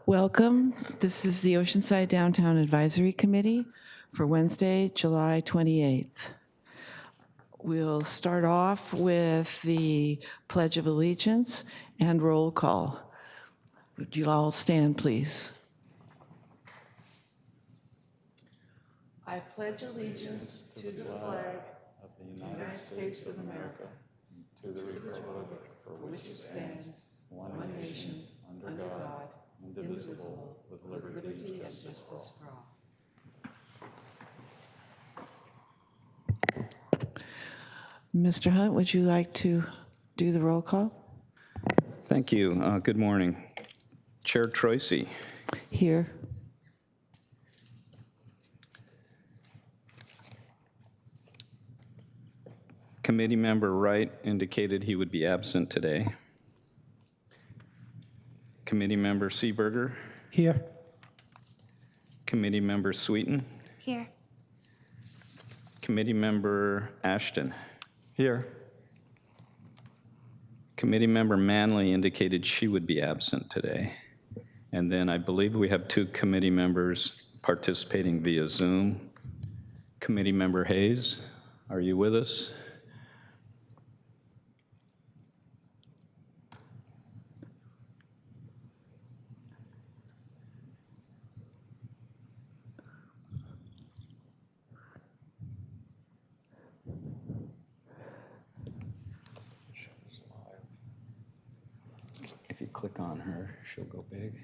Welcome. This is the Oceanside Downtown Advisory Committee for Wednesday, July 28th. We'll start off with the Pledge of Allegiance and roll call. Would you all stand, please? I pledge allegiance to the flag of the United States of America, to the republic for which it stands, one nation, under God, indivisible, with liberty and justice for all. Mr. Hunt, would you like to do the roll call? Thank you. Good morning. Chair Troisi. Here. Committee member Wright indicated he would be absent today. Committee member Seeberger. Here. Committee member Sweeten. Here. Committee member Ashton. Here. Committee member Manley indicated she would be absent today. And then I believe we have 2 committee members participating via Zoom. Committee member Hayes, are you with us? If you click on her, she'll go big.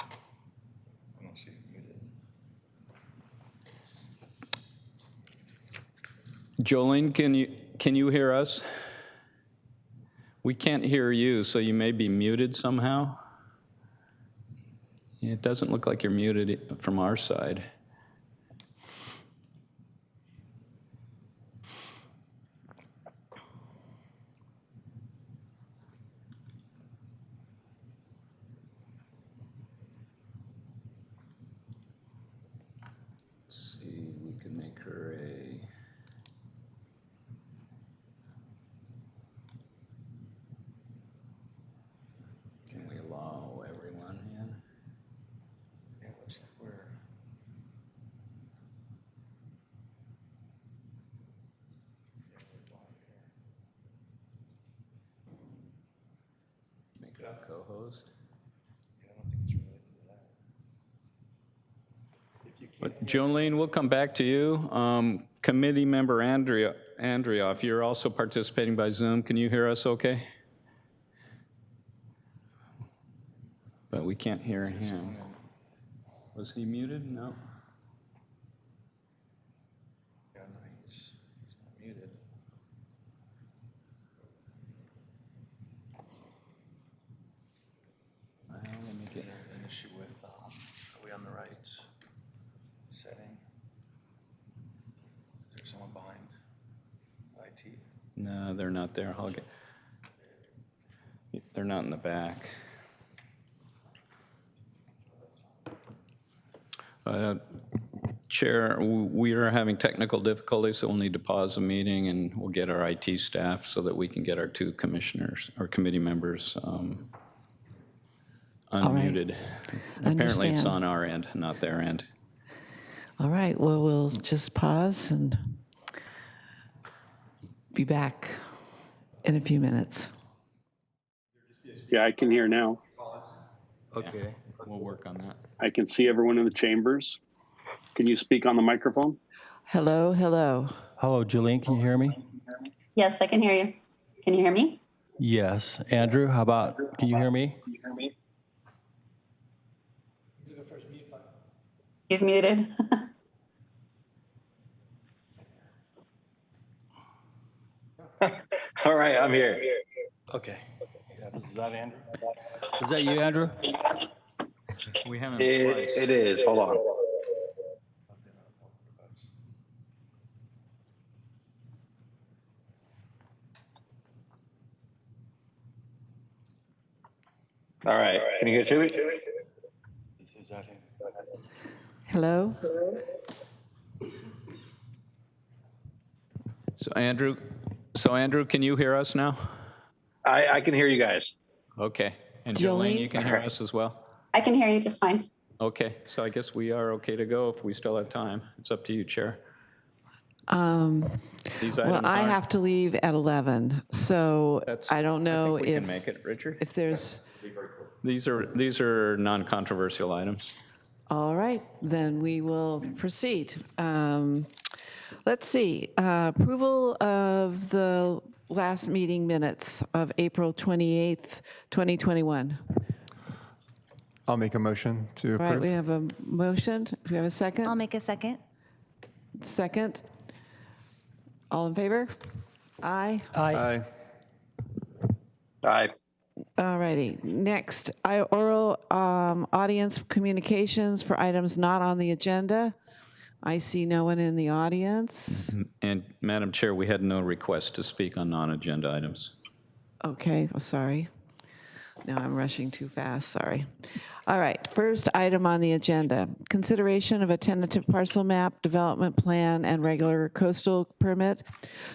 I don't see it muted. Jolene, can you hear us? We can't hear you, so you may be muted somehow. It doesn't look like you're muted from our side. Let's see, we can make her a... Can we allow everyone in? Yeah, it looks like we're. Yeah, we're live here. Make her a co-host? Yeah, I don't think it's related to that. If you can't. But Jolene, we'll come back to you. Committee member Andrioff, you're also participating by Zoom. Can you hear us okay? But we can't hear him. Was he muted? No. Yeah, no, he's not muted. Well, let me get... Is there an issue with, are we on the right setting? Is there someone behind IT? No, they're not there. I'll get... They're not in the back. Chair, we are having technical difficulties, so we'll need to pause the meeting and we'll get our IT staff so that we can get our 2 commissioners or committee members unmuted. Apparently it's on our end, not their end. All right, well, we'll just pause and be back in a few minutes. Yeah, I can hear now. Okay, we'll work on that. I can see everyone in the chambers. Can you speak on the microphone? Hello, hello. Hello, Jolene, can you hear me? Yes, I can hear you. Can you hear me? Yes. Andrew, how about, can you hear me? He's muted. All right, I'm here. Okay. Yeah, is that Andrew? Is that you, Andrew? We haven't It is. Hold on. All right. Can you guys hear me? Is that him? Hello? So Andrew, can you hear us now? I can hear you guys. Okay. And Jolene? Jolene, you can hear us as well? I can hear you just fine. Okay, so I guess we are okay to go if we still have time. It's up to you, Chair. These Well, items I aren't- have to leave at 11, so that's- I don't know I think we if, can make it, Richard. if there's, These are non-controversial items. all right, then we will proceed. Let's see, approval of the last meeting minutes of April 28th, 2021. I'll make a motion to All right, we approve. have a motion. Do we have a I'll second? make a second. Second? All in favor? Aye. Aye. Aye. All righty. Next, oral audience communications for items not on the agenda. I see no one in the audience. And Madam Chair, we had no request to speak on non-agenda items. Okay, sorry. No, I'm rushing too fast, sorry. All right, first item on the agenda, consideration of a tentative parcel map, development plan, and regular coastal permit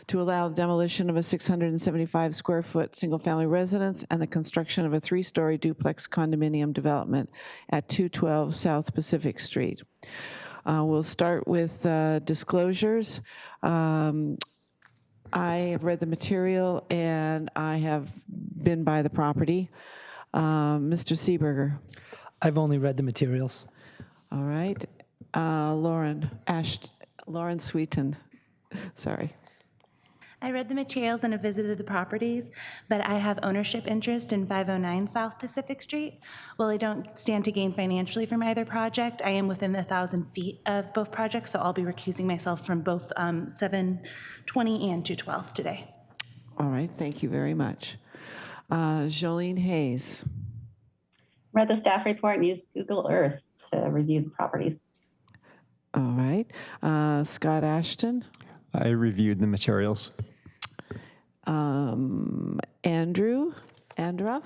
to allow demolition of a 675 square foot single-family residence and the construction of a 3-story duplex condominium development at 212 South Pacific Street. We'll start with disclosures. I have read the material and I have been by the property. Mr. Seeberger. I've only read the materials. All right. Lauren Sweeten. Sorry. I read the materials and have visited the properties, but I have ownership interest in 509 South Pacific Street. While I don't stand to gain financially from either project, I am within 1,000 feet of both projects, so I'll be recusing myself from both 720 and 212 today. All right. Thank you very much. Jolene Hayes. Read the staff report and used Google Earth to review the properties. All right. Scott Ashton. I reviewed the materials. Andrew Andruff.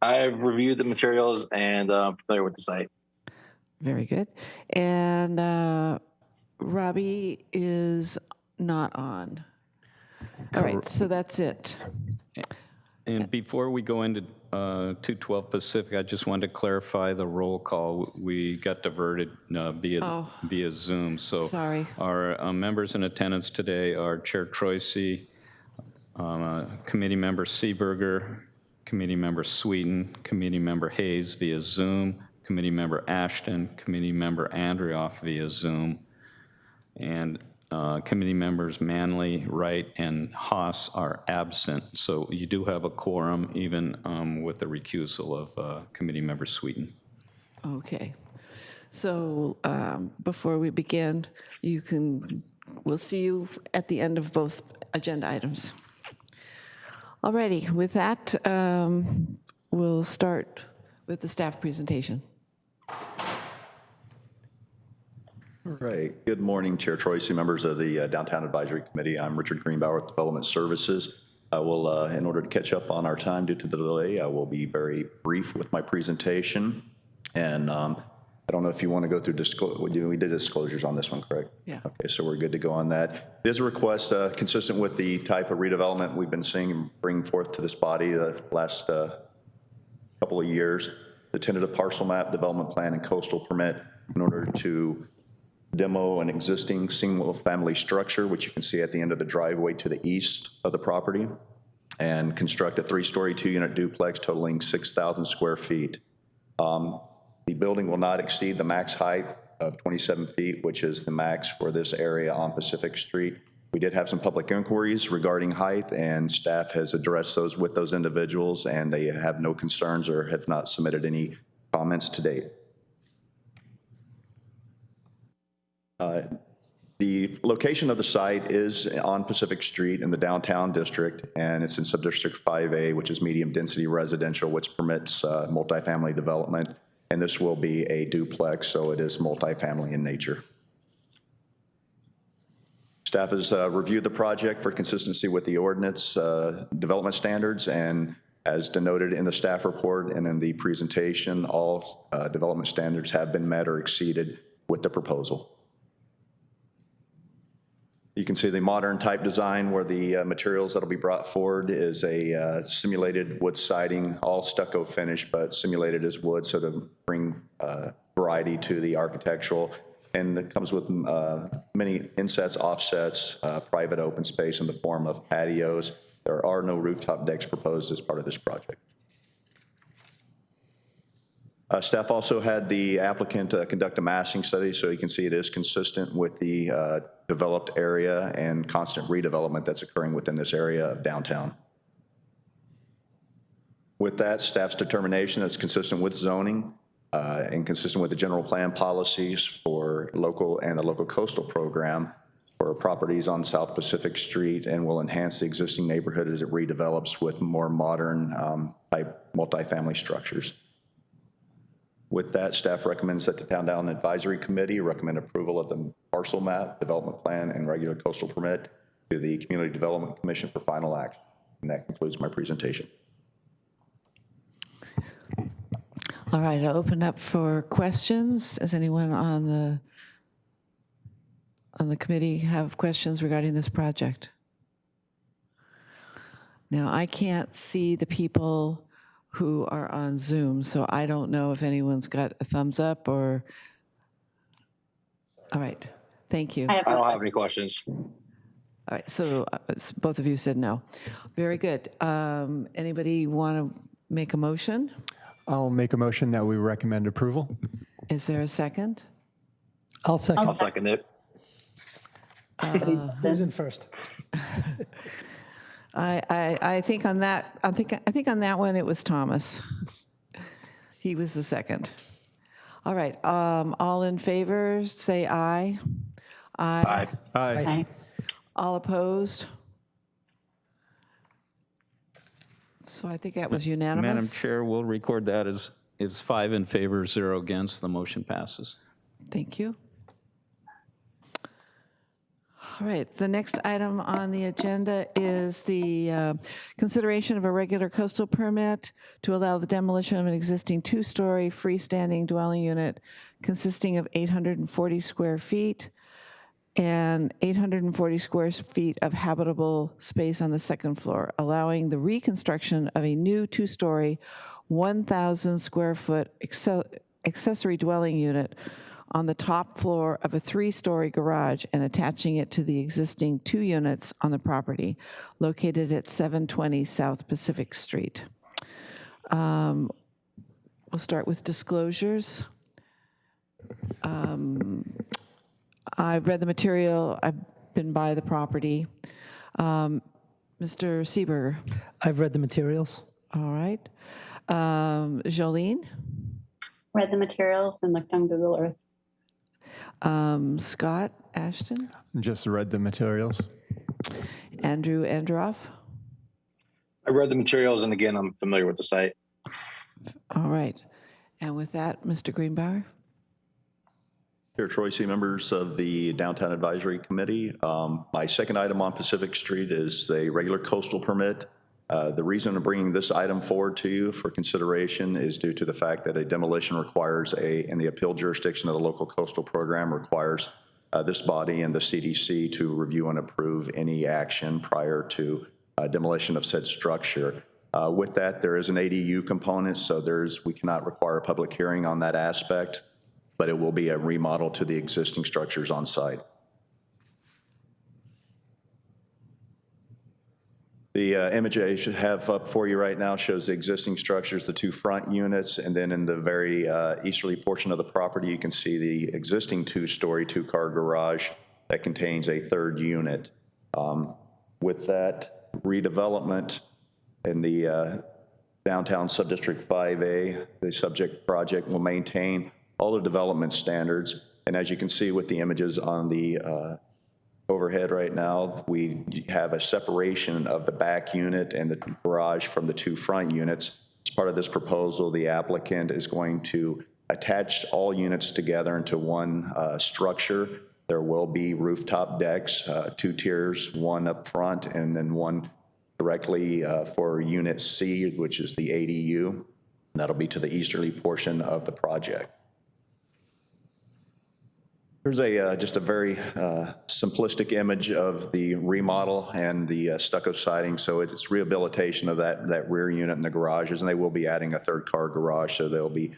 I've reviewed the materials and familiar with the site. Very good. And Robbie is not on. All right, so that's it. And before we go into 212 Pacific, I just wanted to clarify the roll call. We got diverted via Zoom. So Sorry. our members in attendance today are Chair Troisi, Committee Member Seeberger, Committee Member Sweeten, Committee Member Hayes via Zoom, Committee Member Ashton, Committee Member Andrioff via Zoom, and committee members Manley, Wright, and Haas are absent. So you do have a quorum even with the recusal of Committee Member Sweeten. Okay. So before we begin, we'll see you at the end of both agenda items. All righty, with that, we'll start with the staff presentation. All right. Good morning, Chair Troisi, members of the Downtown Advisory Committee. I'm Richard Greenbauer with Development Services. I will, in order to catch up on our time due to the delay, I will be very brief with my presentation. And I don't know if you want to go through we did disclosures on this one, correct? Yeah. Okay, so we're good to go on that. It is a request consistent with the type of redevelopment we've been seeing and bringing forth to this body the last couple of years. The tentative parcel map, development plan, and coastal permit in order to demo an existing single-family structure, which you can see at the end of the driveway to the east of the property, and construct a 3-story, 2-unit duplex totaling 6,000 square feet. The building will not exceed the max height of 27 feet, which is the max for this area on Pacific Street. We did have some public inquiries regarding height, and staff has addressed those with those individuals, and they have no concerns or have not submitted any comments to date. The location of the site is on Pacific Street in the downtown district, and it's in Subdistrict 5A, which is medium-density residential, which permits multifamily development, and this will be a duplex, so it is multifamily in nature. Staff has reviewed the project for consistency with the ordinance development standards, and as denoted in the staff report and in the presentation, all development standards have been met or exceeded with the proposal. You can see the modern type design where the materials that'll be brought forward is a simulated wood siding, all stucco finish, but simulated as wood, so to bring variety to the architectural. And it comes with many insets, offsets, private open space in the form of patios. There are no rooftop decks proposed as part of this project. Staff also had the applicant conduct a massing study, so you can see it is consistent with the developed area and constant redevelopment that's occurring within this area of downtown. With that, staff's determination is consistent with zoning and consistent with the general plan policies for local and the local coastal program for properties on South Pacific Street, and will enhance the existing neighborhood as it redevelops with more modern type multifamily structures. With that, staff recommends that the Downtown Advisory Committee recommend approval of the parcel map, development plan, and regular coastal permit to the Community Development Commission for final action. And that concludes my presentation. All right, I'll open up for questions. Does anyone on the committee have questions regarding this project? Now, I can't see the people who are on Zoom, so I don't know if anyone's got a thumbs up or, all right, thank you. I don't have any questions. All right, so both of you said no. Very good. Anybody want to make a motion? I'll make a motion that we recommend approval. Is there a second? I'll second. I'll second it. Who's in first? I think on that, I think on that one it was Thomas. He was the second. All right, all in favor, say aye. Aye. Aye. All opposed? So I think that was unanimous. Madam Chair, we'll record that as 5 in favor, 0 against. The motion passes. Thank you. All right, the next item on the agenda is the consideration of a regular coastal permit to allow the demolition of an existing 2-story freestanding dwelling unit consisting of 840 square feet and 840 square feet of habitable space on the second floor, allowing the reconstruction of a new 2-story, 1,000 square foot accessory dwelling unit on the top floor of a 3-story garage and attaching it to the existing 2 units on the property located at 720 South Pacific Street. We'll start with disclosures. I've read the material. I've been by the property. Mr. Seeberger. I've read the materials. All right. Jolene. Read the materials and looked on Google Earth. Scott Ashton. Just read the materials. Andrew Androff. I read the materials, and again, I'm familiar with the site. All right. And with that, Mr. Greenbauer. Chair Troisi, members of the Downtown Advisory Committee. My second item on Pacific Street is a regular coastal permit. The reason I'm bringing this item forward to you for consideration is due to the fact that a demolition requires in the appeal jurisdiction of the local coastal program requires this body and the CDC to review and approve any action prior to demolition of said structure. With that, there is an ADU component, so we cannot require a public hearing on that aspect, but it will be a remodel to the existing structures on site. The image I should have up for you right now shows the existing structures, the 2 front units, and then in the very easterly portion of the property, you can see the existing 2-story, 2-car garage that contains a 3rd unit. With that redevelopment in the downtown subdistrict 5A, the subject project will maintain all the development standards. And as you can see with the images on the overhead right now, we have a separation of the back unit and the garage from the 2 front units. As part of this proposal, the applicant is going to attach all units together into one structure. There will be rooftop decks, 2 tiers, one up front and then one directly for Unit C, which is the ADU. That'll be to the easterly portion of the project. Here's just a very simplistic image of the remodel and the stucco siding. So it's rehabilitation of that rear unit in the garages, and they will be adding a third car garage, so they'll be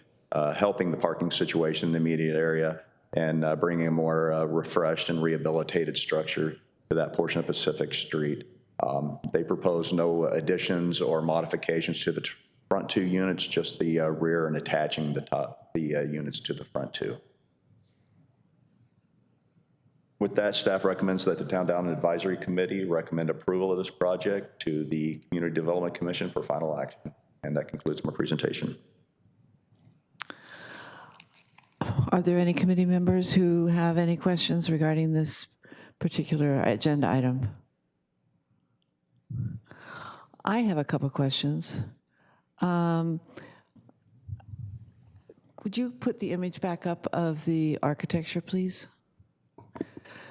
helping the parking situation in the immediate area and bringing a more refreshed and rehabilitated structure to that portion of Pacific Street. They propose no additions or modifications to the front two units, just the rear and attaching the units to the front two. With that, staff recommends that the Town Downtown Advisory Committee recommend approval of this project to the Community Development Commission for final action. And that concludes my presentation. Are there any committee members who have any questions regarding this particular agenda item? I have a couple questions. Would you put the image back up of the architecture, please?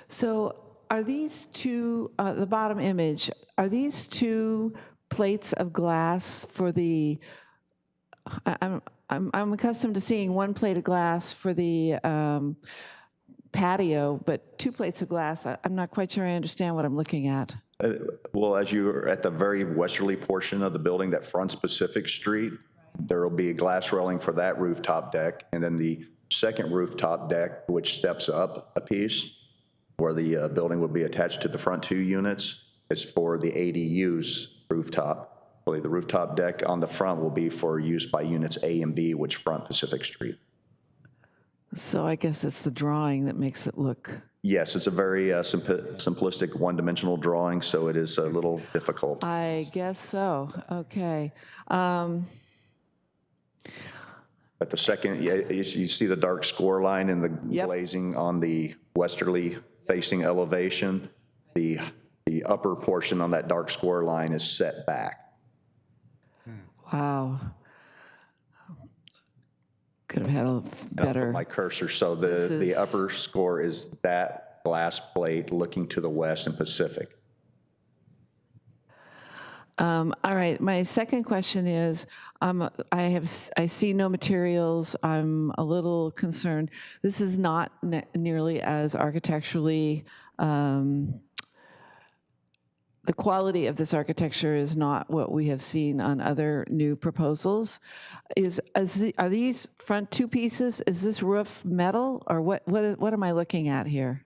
So are these two, the bottom image, are these two plates of glass for the, I'm accustomed to seeing one plate of glass for the patio, but two plates of glass, I'm not quite sure I understand what I'm looking at. Well, as you're at the very westerly portion of the building that fronts Pacific Street, there will be a glass railing for that rooftop deck, and then the second rooftop deck, which steps up a piece, where the building will be attached to the front two units, is for the ADU's rooftop. Well, the rooftop deck on the front will be for use by units A and B, which front Pacific Street. So I guess it's the drawing that makes it look. Yes, it's a very simplistic one-dimensional drawing, so it is a little difficult. I guess so, okay. At the second, you see the dark score line in the Yep. glazing on the westerly facing elevation. The upper portion on that dark score line is set back. Wow. Could have had a I'll better. put my cursor, so This the is- upper score is that glass plate looking to the west and Pacific. All right, my second question is, I see no materials. I'm a little concerned. This is not nearly as architecturally, the quality of this architecture is not what we have seen on other new proposals. Are these front two pieces, is this roof metal, or what am I looking at here?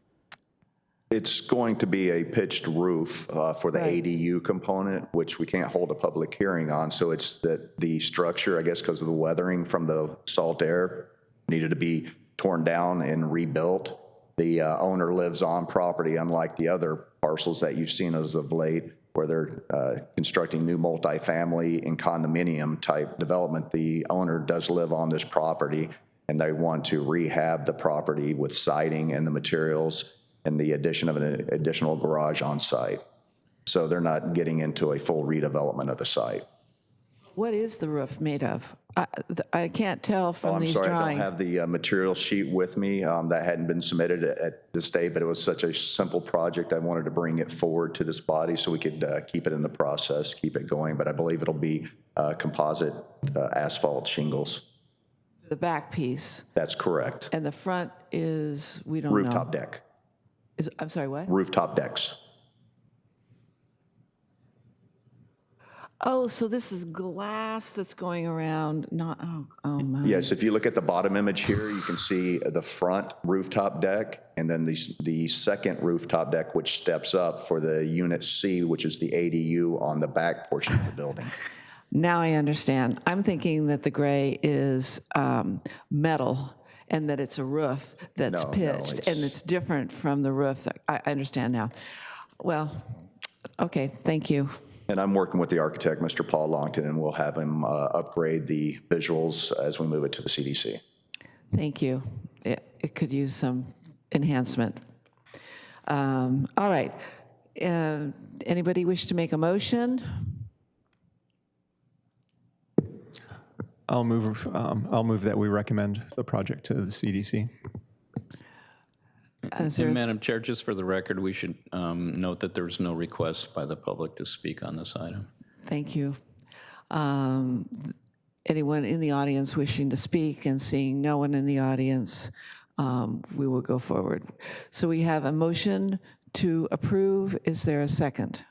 It's going to be a pitched roof for the Right. ADU component, which we can't hold a public hearing on. So it's that the structure, I guess because of the weathering from the salt air, needed to be torn down and rebuilt. The owner lives on property, unlike the other parcels that you've seen as of late, where they're constructing new multifamily and condominium type development. The owner does live on this property, and they want to rehab the property with siding and the materials and the addition of an additional garage on site. So they're not getting into a full redevelopment of the site. What is the roof made of? I can't tell Oh, from I'm these sorry, I don't drawings. have the material sheet with me. That hadn't been submitted at this date, but it was such a simple project. I wanted to bring it forward to this body so we could keep it in the process, keep it going. But I believe it'll be composite asphalt shingles. The back piece, That's correct. and the front is, we don't know. Rooftop deck, I'm sorry, what? rooftop decks. Oh, so this is glass that's going around, not, oh my. Yes, if you look at the bottom image here, you can see the front rooftop deck and then the second rooftop deck, which steps up for the unit C, which is the ADU on the back portion of the building. Now I understand. I'm thinking that the gray is metal and that it's a roof that's No, pitched, and it's different from the roof. I understand now. Well, okay, thank you. And I'm working with the architect, Mr. Paul Longton, and we'll have him upgrade the visuals as we move it to the CDC. Thank you. It could use some enhancement. All right. Anybody wish to make a motion? I'll move that we recommend the project to the CDC. Is there And a s- Madam Chair, just for the record, we should note that there's no request by the public to speak on this item. Thank you. Anyone in the audience wishing to speak, and seeing no one in the audience, we will go forward. So we have a motion to approve. Is there a second?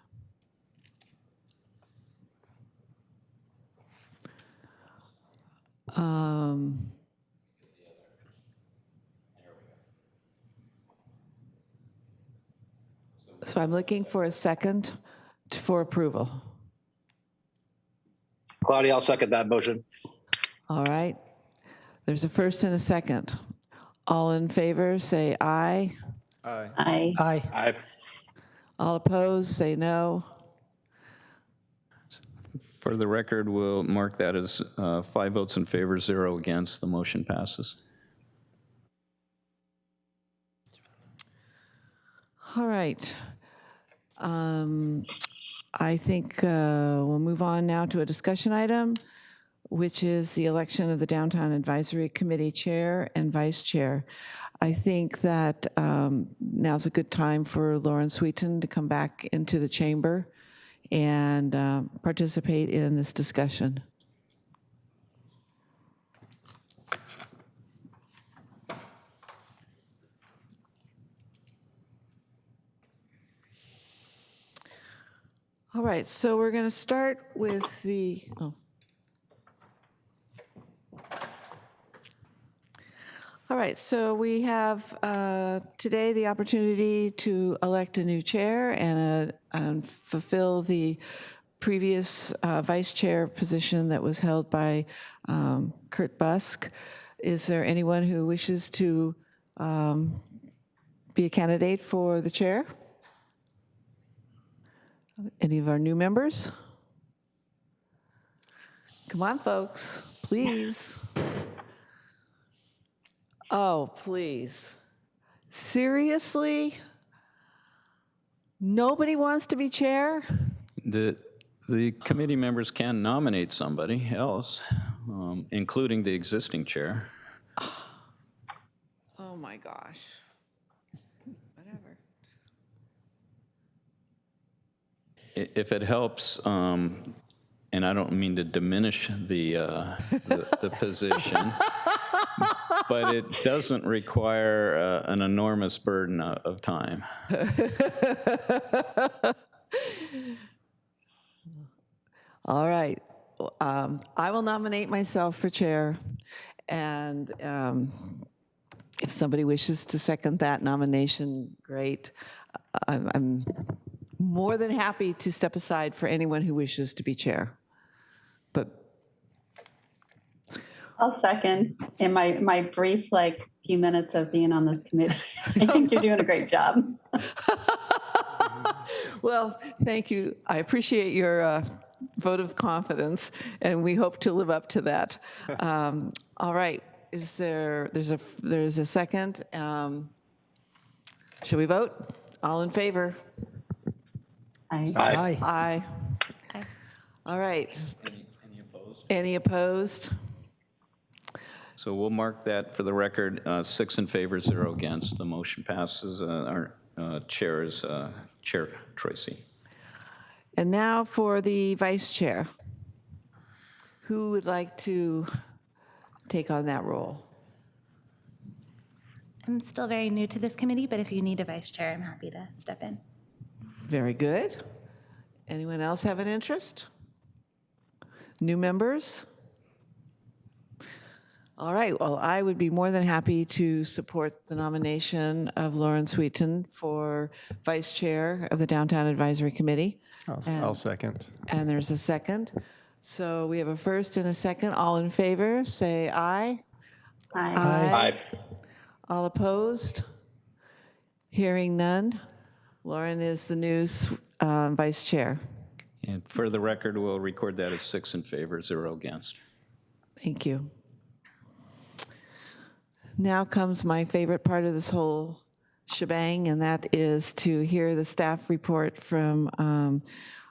So I'm looking for a second for approval. Claudia, I'll second that motion. All right. There's a first and a second. All in favor, say aye. Aye. Aye. Aye. All opposed, say no. For the record, we'll mark that as 5 votes in favor, 0 against. The motion passes. All right. I think we'll move on now to a discussion item, which is the election of the Downtown Advisory Committee Chair and Vice Chair. I think that now's a good time for Lauren Sweeten to come back into the chamber and participate in this discussion. All right, so we're going to start with the, All right, so we have today the opportunity to elect a new chair and fulfill the previous vice chair position that was held by Kurt Busk. Is there anyone who wishes to be a candidate for the chair? Any of our new members? Come on, folks, please. Oh, please. Seriously? Nobody wants to be chair? The committee members can nominate somebody else, including the existing chair. Oh, my gosh. Whatever. If it helps, and I don't mean to diminish the position, but it doesn't require an enormous burden of time. All right. I will nominate myself for chair, and if somebody wishes to second that nomination, great. I'm more than happy to step aside for anyone who wishes to be chair. But I'll second. In my brief, few minutes of being on this committee, I think you're doing a great job. well, thank you. I appreciate your vote of confidence, and we hope to live up to that. All right. There's a second. Shall we vote? All in favor? Aye. Aye. Aye. Aye. All right. Any opposed? Any opposed? So we'll mark that for the record, 6 in favor, 0 against. The motion passes. Our chair is Chair Tracy. And now for the vice chair. Who would like to take on that role? I'm still very new to this committee, but if you need a vice chair, I'm happy to step in. Very good. Anyone else have an interest? New members? All right, well, I would be more than happy to support the nomination of Lauren Sweeten for vice chair of the Downtown Advisory Committee. I'll second. And there's a second. So we have a first and a second. All in favor, say aye. Aye. Aye. All opposed? Hearing none. Lauren is the new vice chair. And for the record, we'll record that as 6 in favor, 0 against. Thank you. Now comes my favorite part of this whole shebang, and that is to hear the staff report from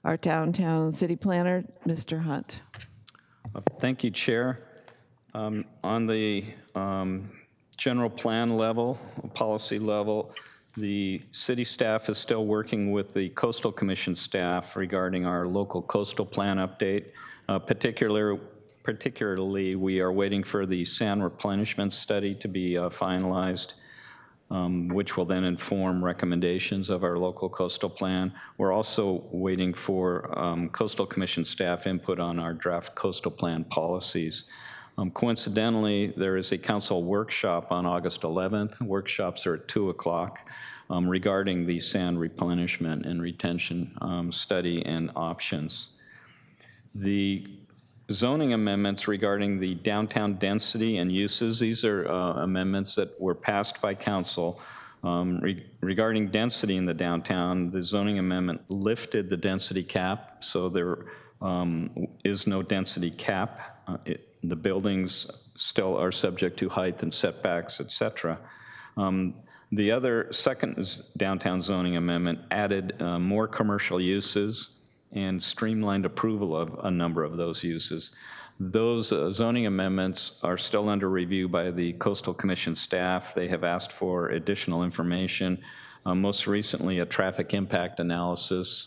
our downtown city planner, Mr. Hunt. Thank you, Chair. On the general plan level, policy level, the city staff is still working with the Coastal Commission staff regarding our local coastal plan update, particularly particularly, we are waiting for the sand replenishment study to be finalized, which will then inform recommendations of our local coastal plan. We're also waiting for Coastal Commission staff input on our draft coastal plan policies. Coincidentally, there is a council workshop on August 11th. Workshops are at 2 o'clock regarding the sand replenishment and retention study and options. The zoning amendments regarding the downtown density and uses, these are amendments that were passed by council. Regarding density in the downtown, the zoning amendment lifted the density cap, so there is no density cap. The buildings still are subject to height and setbacks, et cetera. The other second downtown zoning amendment added more commercial uses and streamlined approval of a number of those uses. Those zoning amendments are still under review by the Coastal Commission staff. They have asked for additional information. Most recently, a traffic impact analysis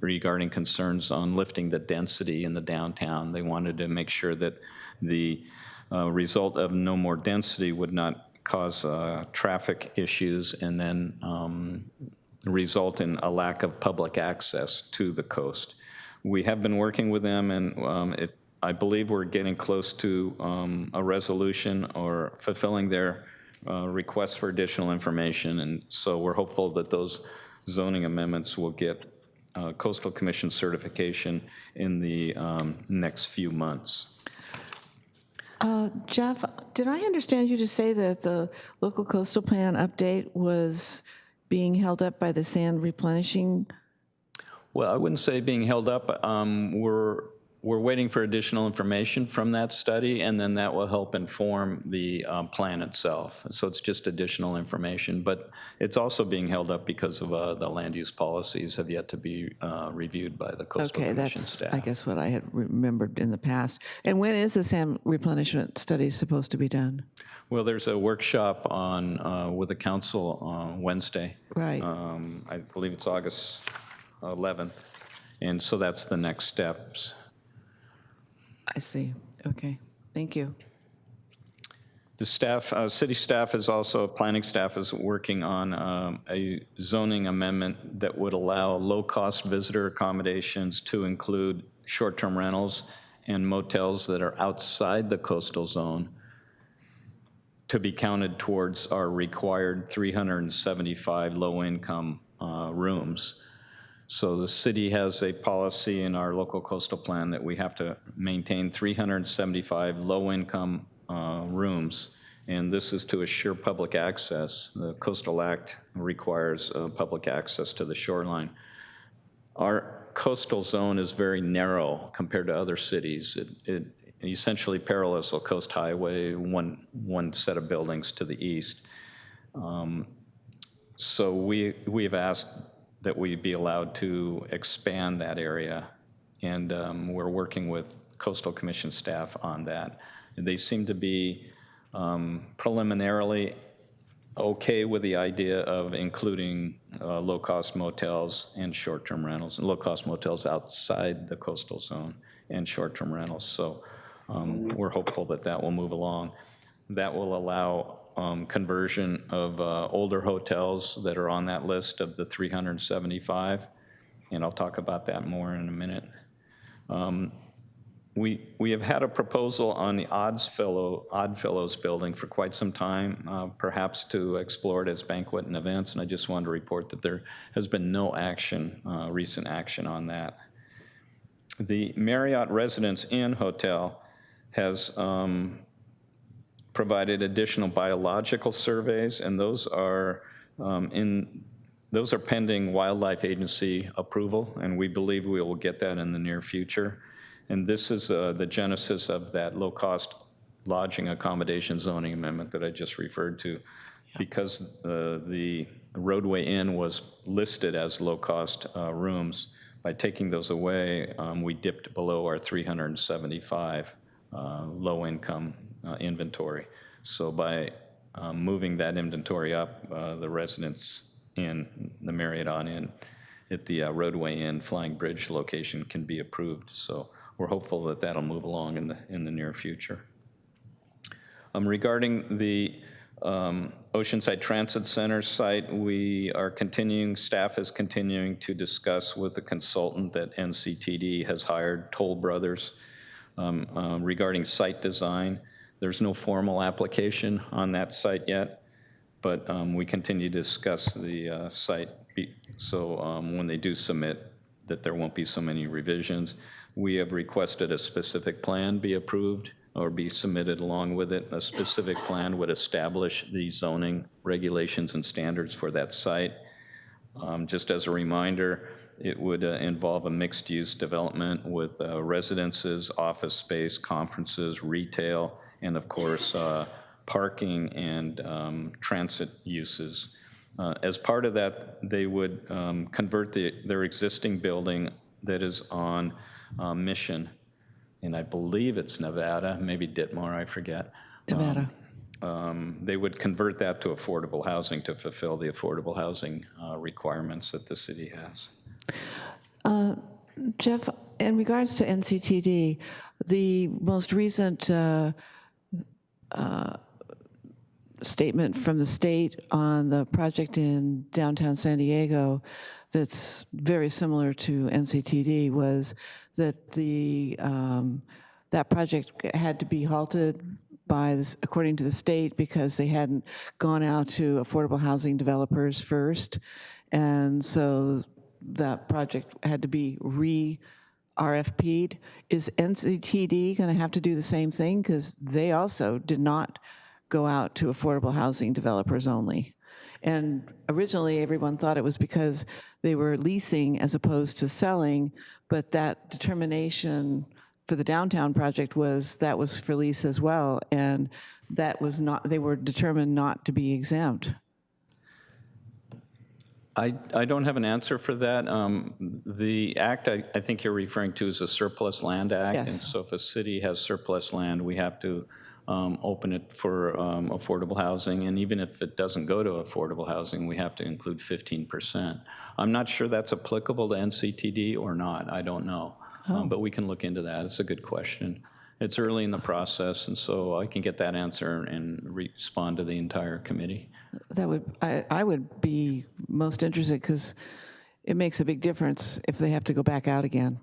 regarding concerns on lifting the density in the downtown. They wanted to make sure that the result of no more density would not cause traffic issues and then result in a lack of public access to the coast. We have been working with them, and I believe we're getting close to a resolution or fulfilling their requests for additional information, and so we're hopeful that those zoning amendments will get Coastal Commission certification in the next few months. Jeff, did I understand you to say that the local coastal plan update was being held up by the sand replenishing? Well, I wouldn't say being held up. We're waiting for additional information from that study, and then that will help inform the plan itself. So it's just additional information, but it's also being held up because of the land use policies have yet to be reviewed by the Coastal Commission staff. I guess, what I had remembered in the past. And when is the sand replenishment study supposed to be done? Well, there's a workshop on with the council on Wednesday. Right. I believe it's August 11th, and so that's the next steps. I see. Okay. Thank you. The staff, city staff is also, planning staff is working on a zoning amendment that would allow low-cost visitor accommodations to include short-term rentals and motels that are outside the coastal zone to be counted towards our required 375 low-income rooms. So the city has a policy in our local coastal plan that we have to maintain 375 low-income rooms, and this is to assure public access. The Coastal Act requires public access to the shoreline. Our coastal zone is very narrow compared to other cities. It essentially parallels the Coast Highway, one set of buildings to the east. So we have asked that we be allowed to expand that area, and we're working with Coastal Commission staff on that. And they seem to be preliminarily okay with the idea of including low-cost motels and short-term rentals, and low-cost motels outside the coastal zone and short-term rentals. So we're hopeful that that will move along. That will allow conversion of older hotels that are on that list of the 375, and I'll talk about that more in a minute. We have had a proposal on the Oddfellows building for quite some time, perhaps to explore it as banquet and events, and I just wanted to report that there has been no action, recent action on that. The Marriott Residence Inn Hotel has provided additional biological surveys, and those are pending Wildlife Agency approval, and we believe we will get that in the near future. And this is the genesis of that low-cost lodging accommodation zoning amendment that I just referred to. Because the Roadway Inn was listed as low-cost rooms, by taking those away, we dipped below our 375 low-income inventory. So by moving that inventory up, the Residence Inn, the Marriott Inn at the Roadway Inn Flying Bridge location can be approved. So we're hopeful that that'll move along in the near future. Regarding the Oceanside Transit Center site, staff is continuing to discuss with the consultant that NCTD has hired, Toll Brothers, regarding site design. There's no formal application on that site yet, but we continue to discuss the site, so when they do submit, that there won't be so many revisions. We have requested a specific plan be approved or be submitted along with it. A specific plan would establish the zoning regulations and standards for that site. Just as a reminder, it would involve a mixed-use development with residences, office space, conferences, retail, and of course, parking and transit uses. As part of that, they would convert their existing building that is on Mission, and I believe it's Nevada, maybe Ditmar, I forget. Nevada. They would convert that to affordable housing to fulfill the affordable housing requirements that the city has. Jeff, in regards to NCTD, the most recent statement from the state on the project in downtown San Diego that's very similar to NCTD was that that project had to be halted by this, according to the state, because they hadn't gone out to affordable housing developers first, and so that project had to be RFP'd. Is NCTD going to have to do the same thing? Because they also did not go out to affordable housing developers only. And originally, everyone thought it was because they were leasing as opposed to selling, but that determination for the downtown project was for lease as well, and that was not, they were determined not to be exempt. I don't have an answer for that. The act I think you're referring to is a Surplus Land Act. Yes. And so if a city has surplus land, we have to open it for affordable housing. And even if it doesn't go to affordable housing, we have to include 15%. I'm not sure that's applicable to NCTD or not. I don't know. But we can look into that. It's a good question. It's early in the process, and so I can get that answer and respond to the entire committee. That would, I would be most interested, because it makes a big difference if they have to go back out again.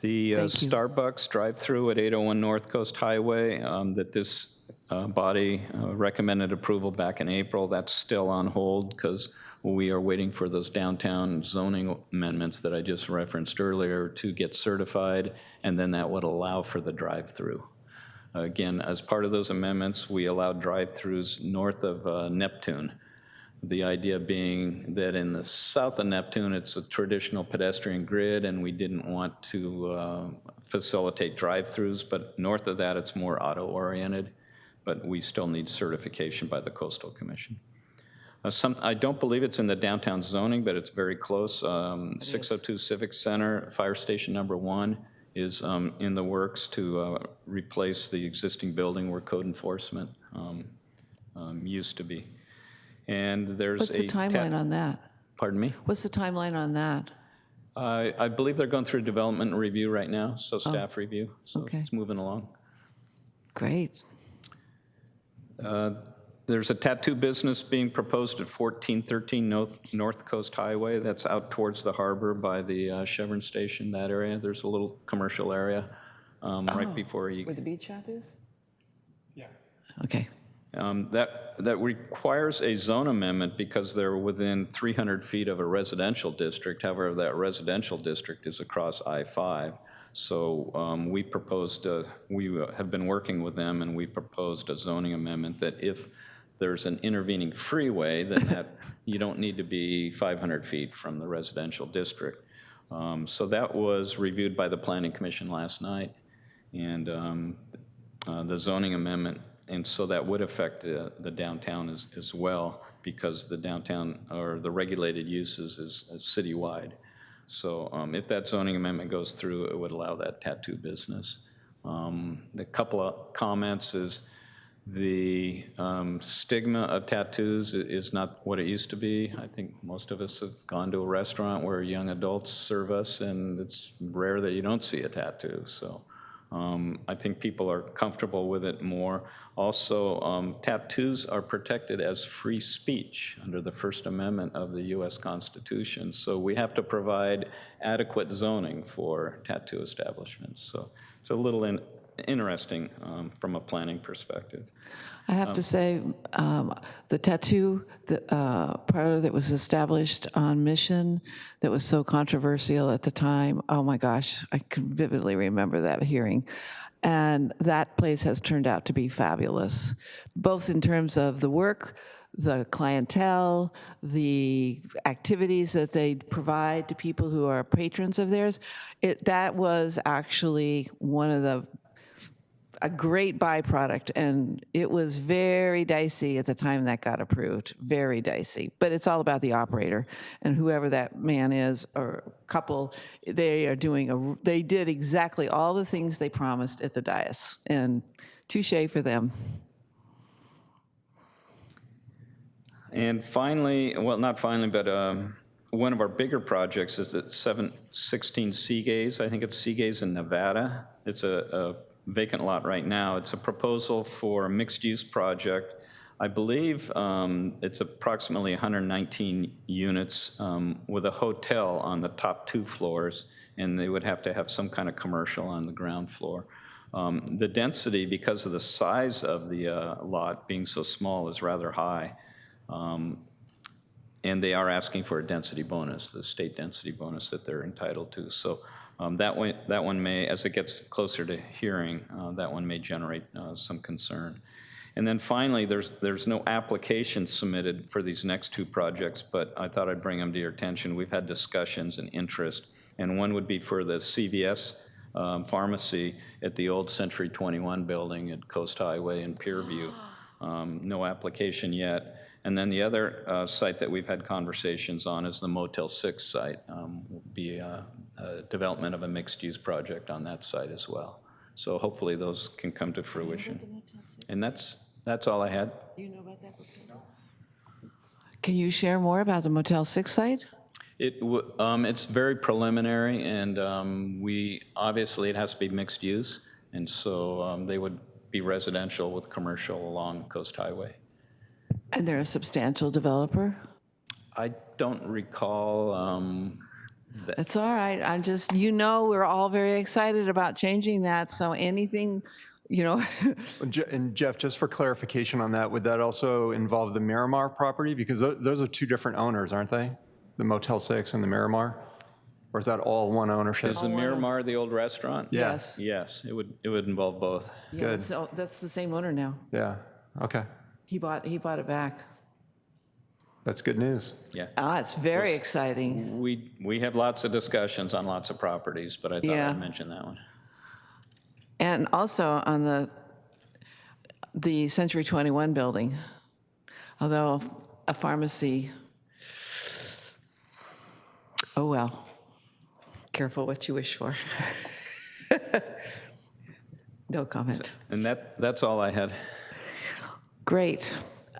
The Thank you. Starbucks drive-through at 801 North Coast Highway, that this body recommended approval back in April, that's still on hold because we are waiting for those downtown zoning amendments that I just referenced earlier to get certified, and then that would allow for the drive-through. Again, as part of those amendments, we allowed drive-throughs north of Neptune. The idea being that in the south of Neptune, it's a traditional pedestrian grid, and we didn't want to facilitate drive-throughs, but north of that, it's more auto-oriented, but we still need certification by the Coastal Commission. I don't believe it's in the downtown zoning, but it's very close. 602 Civic Center, Fire Station number 1 is in the works to replace the existing building where code enforcement used to be. And there's What's the timeline on that? Pardon me? What's the timeline on that? I believe they're going through development review right now, so staff review. So okay. It's moving along. Great. There's a tattoo business being proposed at 1413 North Coast Highway. That's out towards the harbor by the Chevron station, that area. There's a little commercial area right before you. Where the beach shop is? Yeah. Okay. That requires a zone amendment because they're within 300 feet of a residential district. However, that residential district is across I-5. So we proposed, we have been working with them, and we proposed a zoning amendment that if there's an intervening freeway, then that you don't need to be 500 feet from the residential district. So that was reviewed by the Planning Commission last night, and the zoning amendment, and so that would affect the downtown as well, because the downtown, or the regulated uses is citywide. So if that zoning amendment goes through, it would allow that tattoo business. The couple of comments is The stigma of tattoos is not what it used to be. I think most of us have gone to a restaurant where young adults serve us, and it's rare that you don't see a tattoo. So I think people are comfortable with it more. Also, tattoos are protected as free speech under the First Amendment of the U.S. Constitution. So we have to provide adequate zoning for tattoo establishments. So it's a little interesting from a planning perspective. I have to say, the tattoo parlor that was established on Mission that was so controversial at the time, oh my gosh, I can vividly remember that hearing. And that place has turned out to be fabulous, both in terms of the work, the clientele, the activities that they provide to people who are patrons of theirs. That was actually a great byproduct, and it was very dicey at the time that got approved, very dicey. But it's all about the operator, and whoever that man is or couple, they did exactly all the things they promised at the dais, and touche for them. And finally, well, not finally, but one of our bigger projects is at 716 Seagaze. I think it's Seagaze in Nevada. It's a vacant lot right now. It's a proposal for a mixed-use project. I believe it's approximately 119 units with a hotel on the top 2 floors, and they would have to have some kind of commercial on the ground floor. The density, because of the size of the lot being so small, is rather high. And they are asking for a density bonus, the state density bonus that they're entitled to. So that one may, as it gets closer to hearing, that one may generate some concern. And then finally, there's no application submitted for these next 2 projects, but I thought I'd bring them to your attention. We've had discussions and interest, and one would be for the CVS pharmacy at the old Century 21 building at Coast Highway in Pierview. No application yet. And then the other site that we've had conversations on is the Motel 6 site. Will be a development of a mixed-use project on that site as well. So hopefully those can come to fruition. And that's all I had. Do you know about that proposal? Can you share more about the Motel 6 site? It's very preliminary, and obviously it has to be mixed use, and so they would be residential with commercial along Coast Highway. And they're a substantial developer? I don't recall that. It's all right. I'm just, we're all very excited about changing that, so anything, And Jeff, just for clarification on that, would that also involve the Miramar property? Because those are 2 different owners, aren't they? The Motel 6 and the Miramar? Or is that all one ownership? Is the Miramar the old restaurant? Yeah. Yes. Yes, it would involve both. Yeah, Good. so that's the same owner now. Yeah, okay. He bought it back. That's good news. Yeah. It's very exciting. We have lots of discussions on lots of properties, but I thought Yeah. I'd mention that one. And also on the Century 21 building, although a pharmacy, oh well, careful what you wish for. No comment. And that's all I had. Great.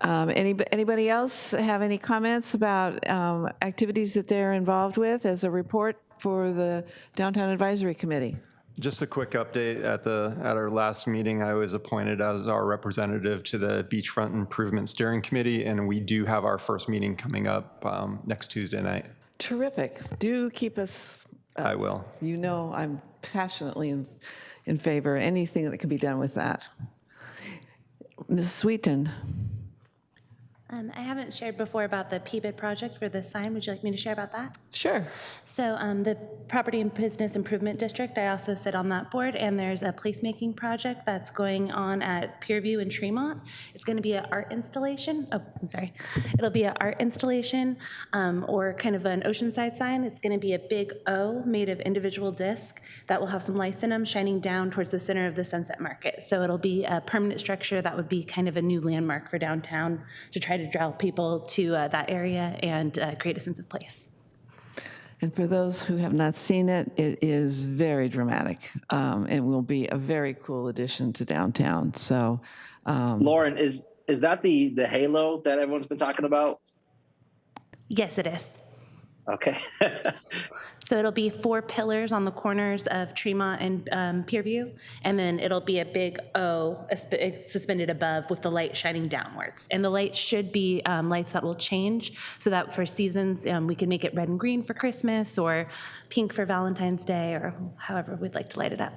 Anybody else have any comments about activities that they're involved with as a report for the Downtown Advisory Committee? Just a quick update. At our last meeting, I was appointed as our representative to the Beachfront Improvement Steering Committee, and we do have our first meeting coming up next Tuesday night. Terrific. Do keep us. I will. I'm passionately in favor of anything that can be done with that. Ms. Sweeten. I haven't shared before about the PBID project for the sign. Would you like me to share about that? Sure. So the Property and Business Improvement District, I also sit on that board, and there's a placemaking project that's going on at Pierview and Tremont. It's going to be an art installation. Oh, I'm sorry. It'll be an art installation or kind of an Oceanside sign. It's going to be a big O made of individual discs that will have some lights in them shining down towards the center of the Sunset Market. So it'll be a permanent structure that would be kind of a new landmark for downtown to try to draw people to that area and create a sense of place. And for those who have not seen it, it is very dramatic and will be a very cool addition to downtown. So Lauren, is that the halo that everyone's been talking about? Yes, it is. Okay. So it'll be 4 pillars on the corners of Tremont and Pierview, and then it'll be a big O suspended above with the light shining downwards. And the lights should be lights that will change so that for seasons we can make it red and green for Christmas or pink for Valentine's Day or however we'd like to light it up.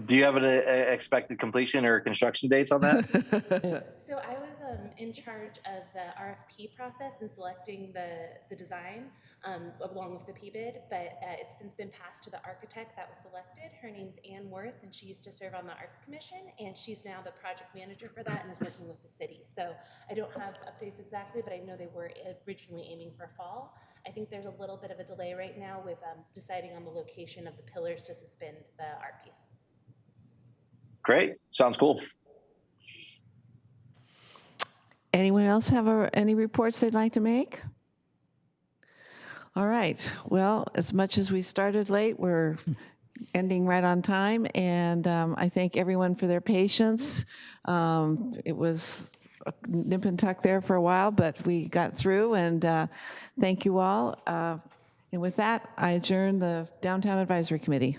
Do you have an expected completion or construction dates on that? So I was in charge of the RFP process and selecting the design along with the P-bid, but it's since been passed to the architect that was selected. Her name's Ann Worth, and she used to serve on the Arts Commission, and she's now the project manager for that and is working with the city. So I don't have updates exactly, but I know they were originally aiming for fall. I think there's a little bit of a delay right now with deciding on the location of the pillars to suspend the art piece. Great. Sounds cool. Anyone else have any reports they'd like to make? All right. Well, as much as we started late, we're ending right on time, and I thank everyone for their patience. It was a nip and tuck there for a while, but we got through, and thank you all. And with that, I adjourn the Downtown Advisory Committee.